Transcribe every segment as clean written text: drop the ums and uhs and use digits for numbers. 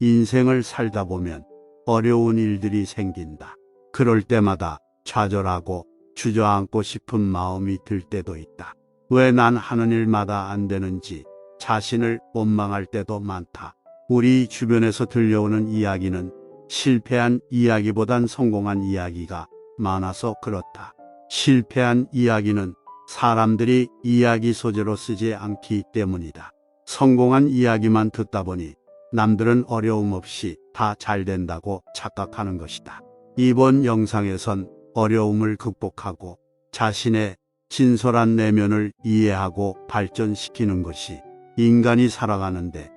인생을 살다 보면 어려운 일들이 생긴다. 그럴 때마다 좌절하고 주저앉고 싶은 마음이 들 때도 있다. 왜 난 하는 일마다 안 되는지 자신을 원망할 때도 많다. 우리 주변에서 들려오는 이야기는 실패한 이야기보단 성공한 이야기가 많아서 그렇다. 실패한 이야기는 사람들이 이야기 소재로 쓰지 않기 때문이다. 성공한 이야기만 듣다 보니 남들은 어려움 없이 다 잘 된다고 착각하는 것이다. 이번 영상에선 어려움을 극복하고 자신의 진솔한 내면을 이해하고 발전시키는 것이 인간이 살아가는데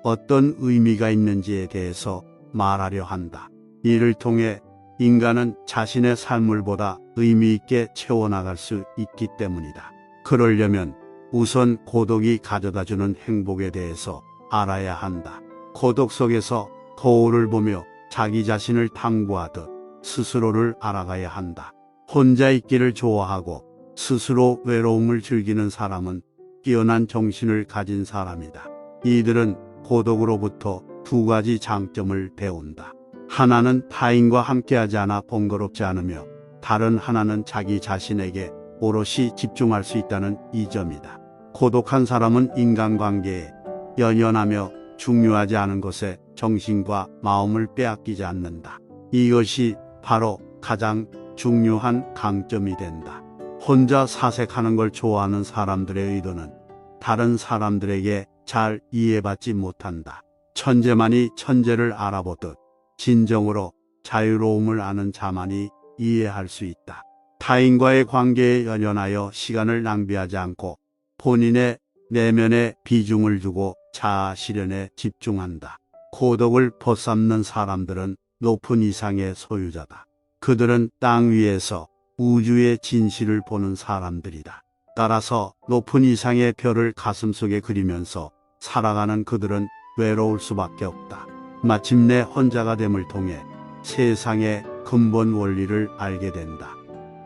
어떤 의미가 있는지에 대해서 말하려 한다. 이를 통해 인간은 자신의 삶을 보다 의미 있게 채워나갈 수 있기 때문이다. 그러려면 우선 고독이 가져다주는 행복에 대해서 알아야 한다. 고독 속에서 거울을 보며 자기 자신을 탐구하듯 스스로를 알아가야 한다. 혼자 있기를 좋아하고 스스로 외로움을 즐기는 사람은 뛰어난 정신을 가진 사람이다. 이들은 고독으로부터 두 가지 장점을 배운다. 하나는 타인과 함께하지 않아 번거롭지 않으며 다른 하나는 자기 자신에게 오롯이 집중할 수 있다는 이 점이다. 고독한 사람은 인간관계에 연연하며 중요하지 않은 것에 정신과 마음을 빼앗기지 않는다. 이것이 바로 가장 중요한 강점이 된다. 혼자 사색하는 걸 좋아하는 사람들의 의도는 다른 사람들에게 잘 이해받지 못한다. 천재만이 천재를 알아보듯 진정으로 자유로움을 아는 자만이 이해할 수 있다. 타인과의 관계에 연연하여 시간을 낭비하지 않고 본인의 내면에 비중을 두고 자아 실현에 집중한다. 고독을 벗삼는 사람들은 높은 이상의 소유자다. 그들은 땅 위에서 우주의 진실을 보는 사람들이다. 따라서 높은 이상의 별을 가슴속에 그리면서 살아가는 그들은 외로울 수밖에 없다. 마침내 혼자가 됨을 통해 세상의 근본 원리를 알게 된다.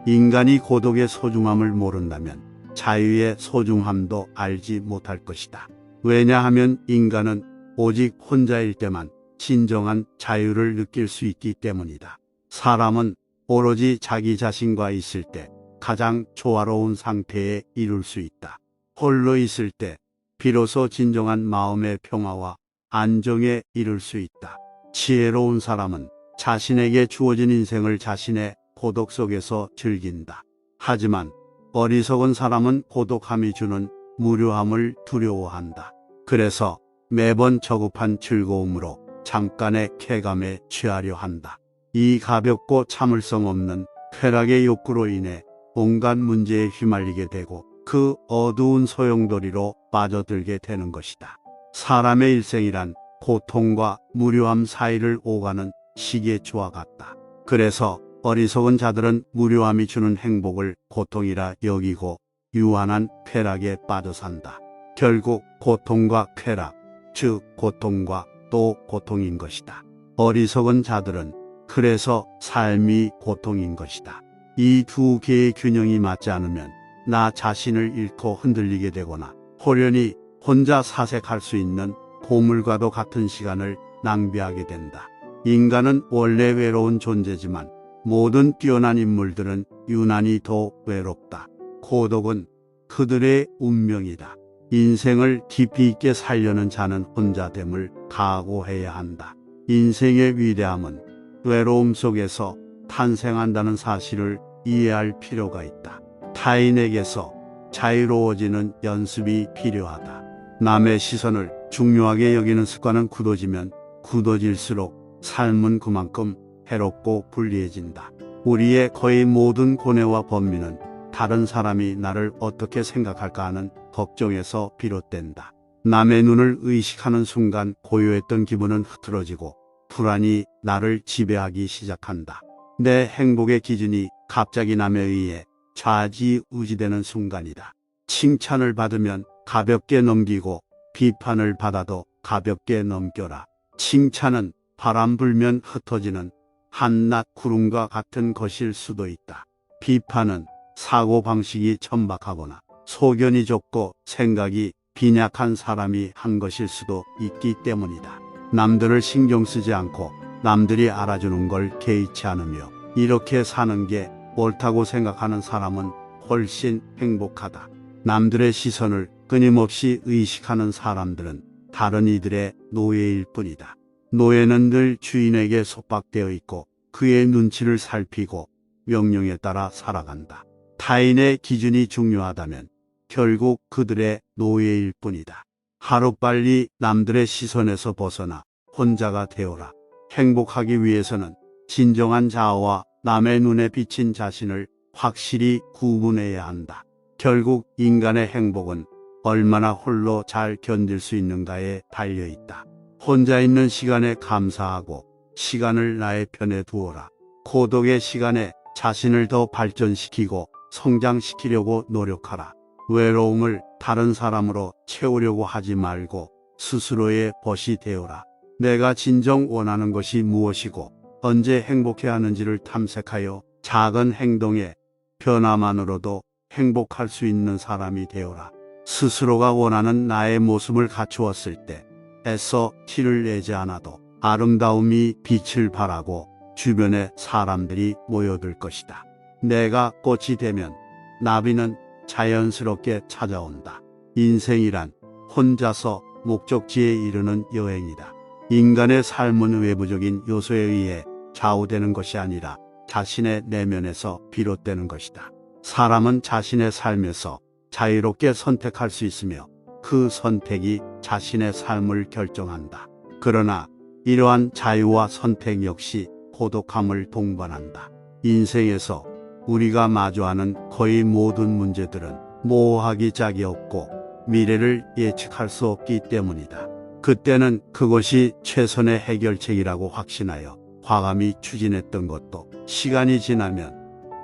인간이 고독의 소중함을 모른다면 자유의 소중함도 알지 못할 것이다. 왜냐하면 인간은 오직 혼자일 때만 진정한 자유를 느낄 수 있기 때문이다. 사람은 오로지 자기 자신과 있을 때 가장 조화로운 상태에 이룰 수 있다. 홀로 있을 때 비로소 진정한 마음의 평화와 안정에 이룰 수 있다. 지혜로운 사람은 자신에게 주어진 인생을 자신의 고독 속에서 즐긴다. 하지만 어리석은 사람은 고독함이 주는 무료함을 두려워한다. 그래서 매번 저급한 즐거움으로 잠깐의 쾌감에 취하려 한다. 이 가볍고 참을성 없는 쾌락의 욕구로 인해 온갖 문제에 휘말리게 되고 그 어두운 소용돌이로 빠져들게 되는 것이다. 사람의 일생이란 고통과 무료함 사이를 오가는 시계추와 같다. 그래서 어리석은 자들은 무료함이 주는 행복을 고통이라 여기고 유한한 쾌락에 빠져 산다. 결국 고통과 쾌락, 즉 고통과 또 고통인 것이다. 어리석은 자들은 그래서 삶이 고통인 것이다. 이 두 개의 균형이 맞지 않으면 나 자신을 잃고 흔들리게 되거나 호련히 혼자 사색할 수 있는 보물과도 같은 시간을 낭비하게 된다. 인간은 원래 외로운 존재지만 모든 뛰어난 인물들은 유난히 더 외롭다. 고독은 그들의 운명이다. 인생을 깊이 있게 살려는 자는 혼자됨을 각오해야 한다. 인생의 위대함은 외로움 속에서 탄생한다는 사실을 이해할 필요가 있다. 타인에게서 자유로워지는 연습이 필요하다. 남의 시선을 중요하게 여기는 습관은 굳어지면 굳어질수록 삶은 그만큼 해롭고 불리해진다. 우리의 거의 모든 고뇌와 번민은 다른 사람이 나를 어떻게 생각할까 하는 걱정에서 비롯된다. 남의 눈을 의식하는 순간 고요했던 기분은 흐트러지고 불안이 나를 지배하기 시작한다. 내 행복의 기준이 갑자기 남에 의해 좌지우지되는 순간이다. 칭찬을 받으면 가볍게 넘기고 비판을 받아도 가볍게 넘겨라. 칭찬은 바람 불면 흩어지는 한낱 구름과 같은 것일 수도 있다. 비판은 사고방식이 천박하거나 소견이 좁고 생각이 빈약한 사람이 한 것일 수도 있기 때문이다. 남들을 신경 쓰지 않고 남들이 알아주는 걸 개의치 않으며 이렇게 사는 게 옳다고 생각하는 사람은 훨씬 행복하다. 남들의 시선을 끊임없이 의식하는 사람들은 다른 이들의 노예일 뿐이다. 노예는 늘 주인에게 속박되어 있고 그의 눈치를 살피고 명령에 따라 살아간다. 타인의 기준이 중요하다면 결국 그들의 노예일 뿐이다. 하루빨리 남들의 시선에서 벗어나 혼자가 되어라. 행복하기 위해서는 진정한 자아와 남의 눈에 비친 자신을 확실히 구분해야 한다. 결국 인간의 행복은 얼마나 홀로 잘 견딜 수 있는가에 달려 있다. 혼자 있는 시간에 감사하고 시간을 나의 편에 두어라. 고독의 시간에 자신을 더 발전시키고 성장시키려고 노력하라. 외로움을 다른 사람으로 채우려고 하지 말고 스스로의 벗이 되어라. 내가 진정 원하는 것이 무엇이고 언제 행복해야 하는지를 탐색하여 작은 행동의 변화만으로도 행복할 수 있는 사람이 되어라. 스스로가 원하는 나의 모습을 갖추었을 때 애써 티를 내지 않아도 아름다움이 빛을 발하고 주변에 사람들이 모여들 것이다. 내가 꽃이 되면 나비는 자연스럽게 찾아온다. 인생이란 혼자서 목적지에 이르는 여행이다. 인간의 삶은 외부적인 요소에 의해 좌우되는 것이 아니라 자신의 내면에서 비롯되는 것이다. 사람은 자신의 삶에서 자유롭게 선택할 수 있으며 그 선택이 자신의 삶을 결정한다. 그러나 이러한 자유와 선택 역시 고독함을 동반한다. 인생에서 우리가 마주하는 거의 모든 문제들은 모호하기 짝이 없고 미래를 예측할 수 없기 때문이다. 그때는 그것이 최선의 해결책이라고 확신하여 과감히 추진했던 것도 시간이 지나면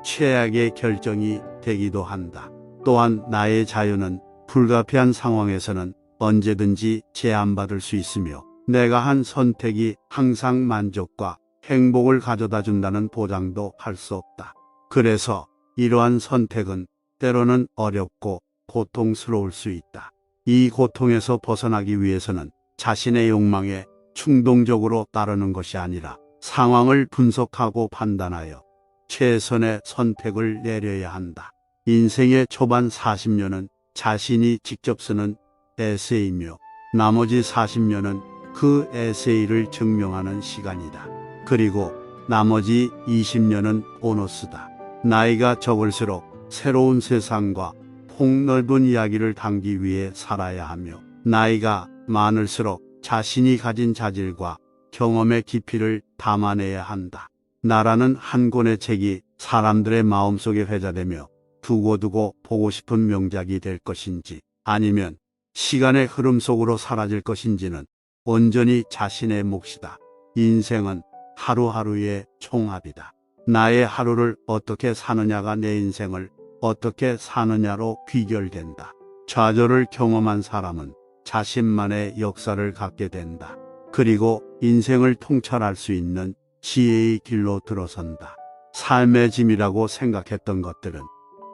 최악의 결정이 되기도 한다. 또한 나의 자유는 불가피한 상황에서는 언제든지 제한받을 수 있으며 내가 한 선택이 항상 만족과 행복을 가져다 준다는 보장도 할 수 없다. 그래서 이러한 선택은 때로는 어렵고 고통스러울 수 있다. 이 고통에서 벗어나기 위해서는 자신의 욕망에 충동적으로 따르는 것이 아니라 상황을 분석하고 판단하여 최선의 선택을 내려야 한다. 인생의 초반 40년은 자신이 직접 쓰는 에세이며 나머지 40년은 그 에세이를 증명하는 시간이다. 그리고 나머지 20년은 보너스다. 나이가 적을수록 새로운 세상과 폭넓은 이야기를 담기 위해 살아야 하며 나이가 많을수록 자신이 가진 자질과 경험의 깊이를 담아내야 한다. 나라는 한 권의 책이 사람들의 마음속에 회자되며 두고두고 보고 싶은 명작이 될 것인지 아니면 시간의 흐름 속으로 사라질 것인지는 온전히 자신의 몫이다. 인생은 하루하루의 총합이다. 나의 하루를 어떻게 사느냐가 내 인생을 어떻게 사느냐로 귀결된다. 좌절을 경험한 사람은 자신만의 역사를 갖게 된다. 그리고 인생을 통찰할 수 있는 지혜의 길로 들어선다. 삶의 짐이라고 생각했던 것들은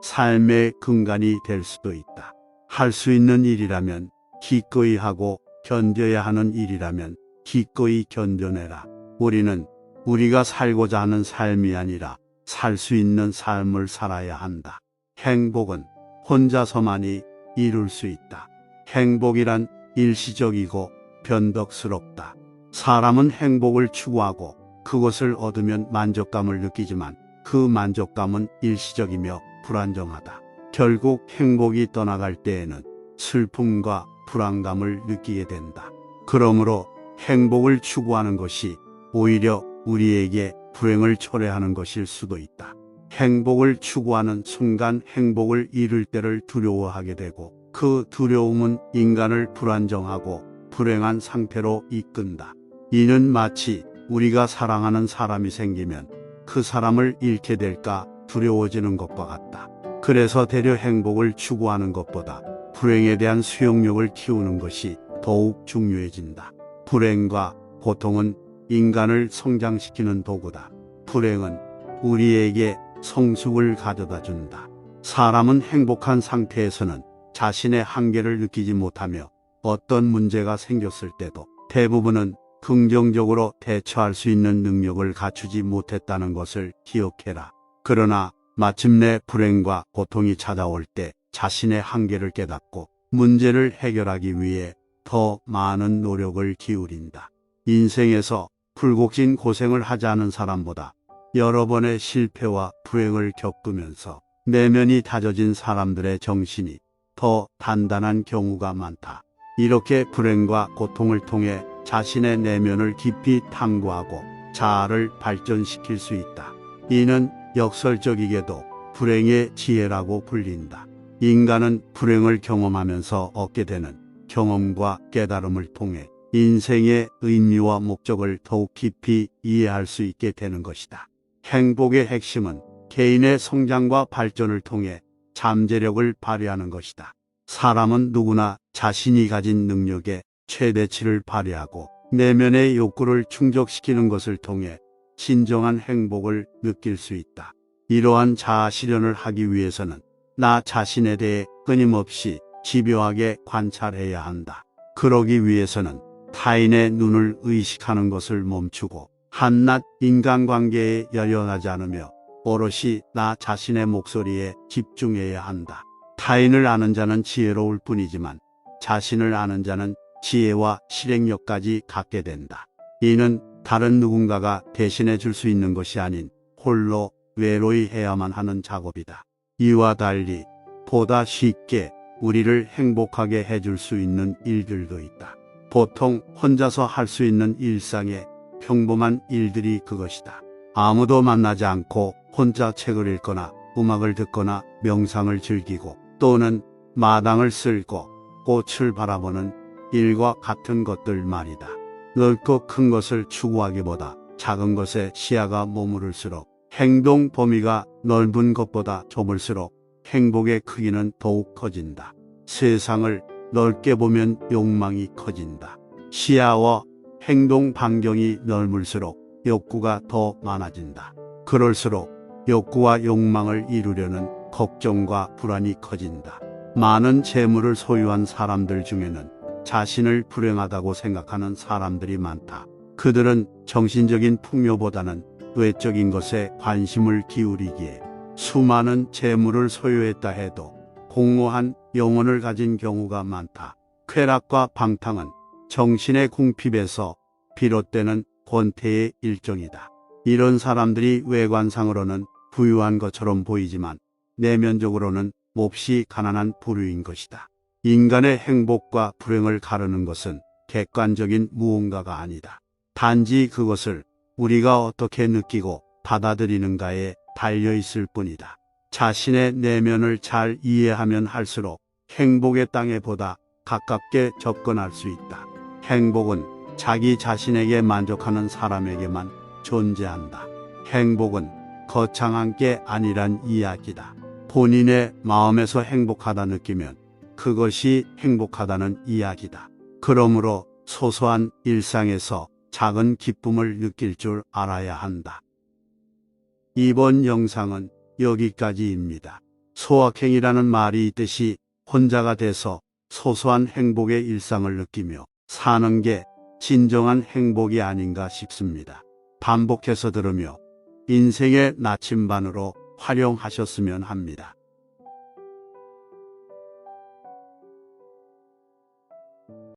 삶의 근간이 될 수도 있다. 할 수 있는 일이라면 기꺼이 하고 견뎌야 하는 일이라면 기꺼이 견뎌내라. 우리는 우리가 살고자 하는 삶이 아니라 살 수 있는 삶을 살아야 한다. 행복은 혼자서만이 이룰 수 있다. 행복이란 일시적이고 변덕스럽다. 사람은 행복을 추구하고 그것을 얻으면 만족감을 느끼지만 그 만족감은 일시적이며 불안정하다. 결국 행복이 떠나갈 때에는 슬픔과 불안감을 느끼게 된다. 그러므로 행복을 추구하는 것이 오히려 우리에게 불행을 초래하는 것일 수도 있다. 행복을 추구하는 순간 행복을 잃을 때를 두려워하게 되고 그 두려움은 인간을 불안정하고 불행한 상태로 이끈다. 이는 마치 우리가 사랑하는 사람이 생기면 그 사람을 잃게 될까 두려워지는 것과 같다. 그래서 되려 행복을 추구하는 것보다 불행에 대한 수용력을 키우는 것이 더욱 중요해진다. 불행과 고통은 인간을 성장시키는 도구다. 불행은 우리에게 성숙을 가져다 준다. 사람은 행복한 상태에서는 자신의 한계를 느끼지 못하며 어떤 문제가 생겼을 때도 대부분은 긍정적으로 대처할 수 있는 능력을 갖추지 못했다는 것을 기억해라. 그러나 마침내 불행과 고통이 찾아올 때 자신의 한계를 깨닫고 문제를 해결하기 위해 더 많은 노력을 기울인다. 인생에서 불곡진 고생을 하지 않은 사람보다 여러 번의 실패와 불행을 겪으면서 내면이 다져진 사람들의 정신이 더 단단한 경우가 많다. 이렇게 불행과 고통을 통해 자신의 내면을 깊이 탐구하고 자아를 발전시킬 수 있다. 이는 역설적이게도 불행의 지혜라고 불린다. 인간은 불행을 경험하면서 얻게 되는 경험과 깨달음을 통해 인생의 의미와 목적을 더욱 깊이 이해할 수 있게 되는 것이다. 행복의 핵심은 개인의 성장과 발전을 통해 잠재력을 발휘하는 것이다. 사람은 누구나 자신이 가진 능력의 최대치를 발휘하고 내면의 욕구를 충족시키는 것을 통해 진정한 행복을 느낄 수 있다. 이러한 자아 실현을 하기 위해서는 나 자신에 대해 끊임없이 집요하게 관찰해야 한다. 그러기 위해서는 타인의 눈을 의식하는 것을 멈추고 한낱 인간관계에 연연하지 않으며 오롯이 나 자신의 목소리에 집중해야 한다. 타인을 아는 자는 지혜로울 뿐이지만 자신을 아는 자는 지혜와 실행력까지 갖게 된다. 이는 다른 누군가가 대신해 줄 수 있는 것이 아닌 홀로 외로이 해야만 하는 작업이다. 이와 달리 보다 쉽게 우리를 행복하게 해줄 수 있는 일들도 있다. 보통 혼자서 할 수 있는 일상의 평범한 일들이 그것이다. 아무도 만나지 않고 혼자 책을 읽거나 음악을 듣거나 명상을 즐기고 또는 마당을 쓸고 꽃을 바라보는 일과 같은 것들 말이다. 넓고 큰 것을 추구하기보다 작은 것에 시야가 머무를수록 행동 범위가 넓은 것보다 좁을수록 행복의 크기는 더욱 커진다. 세상을 넓게 보면 욕망이 커진다. 시야와 행동 반경이 넓을수록 욕구가 더 많아진다. 그럴수록 욕구와 욕망을 이루려는 걱정과 불안이 커진다. 많은 재물을 소유한 사람들 중에는 자신을 불행하다고 생각하는 사람들이 많다. 그들은 정신적인 풍요보다는 외적인 것에 관심을 기울이기에 수많은 재물을 소유했다 해도 공허한 영혼을 가진 경우가 많다. 쾌락과 방탕은 정신의 궁핍에서 비롯되는 권태의 일종이다. 이런 사람들이 외관상으로는 부유한 것처럼 보이지만 내면적으로는 몹시 가난한 부류인 것이다. 인간의 행복과 불행을 가르는 것은 객관적인 무언가가 아니다. 단지 그것을 우리가 어떻게 느끼고 받아들이는가에 달려 있을 뿐이다. 자신의 내면을 잘 이해하면 할수록 행복의 땅에 보다 가깝게 접근할 수 있다. 행복은 자기 자신에게 만족하는 사람에게만 존재한다. 행복은 거창한 게 아니란 이야기다. 본인의 마음에서 행복하다 느끼면 그것이 행복하다는 이야기다. 그러므로 소소한 일상에서 작은 기쁨을 느낄 줄 알아야 한다. 이번 영상은 여기까지입니다. 소확행이라는 말이 있듯이 혼자가 돼서 소소한 행복의 일상을 느끼며 사는 게 진정한 행복이 아닌가 싶습니다. 반복해서 들으며 인생의 나침반으로 활용하셨으면 합니다.